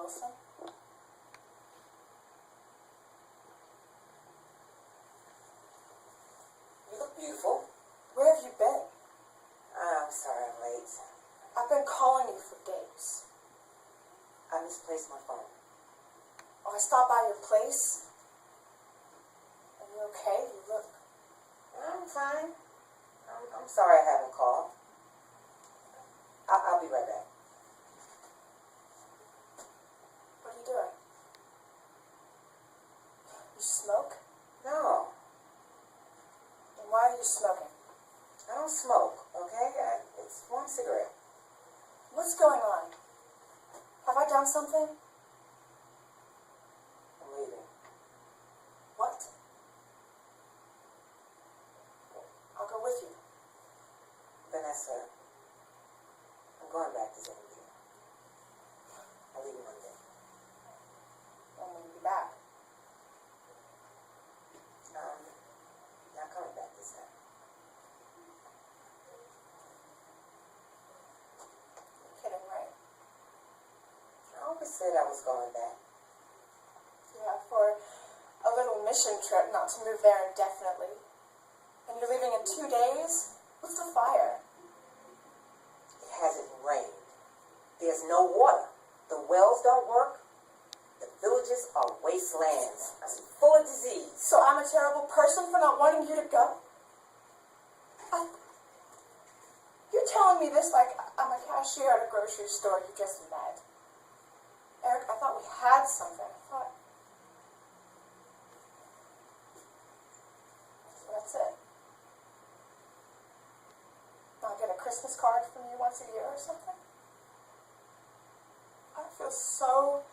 Wilson. You look beautiful. Where have you been? I'm sorry I'm late. I've been calling you for days. I misplaced my phone. Oh, I stopped by your place. Are you okay? You look... I'm fine. I'm sorry I haven't called. I'll be right back. What are you doing? You smoke? No, Then why are you smoking? I don't smoke, okay? It's one cigarette. What's going on? Have I done something? I'm leaving. What? I'll go with you. Vanessa, I'm going back to Zambia. I'll leave Monday. When will you be back? Not coming back this time. You're kidding, right? I always said I was going back. Yeah, for a little mission trip, not to move there indefinitely. And you're leaving in 2 days? What's the fire? It hasn't rained. There's no water. The wells don't work. The villages are wastelands. I'm full of disease. So I'm a terrible person for not wanting you to go? You're telling me this like I'm a cashier at a grocery store you just met. Eric, I thought we had something. I thought... So that's it. I'll get a Christmas card from you once a year or something? I feel so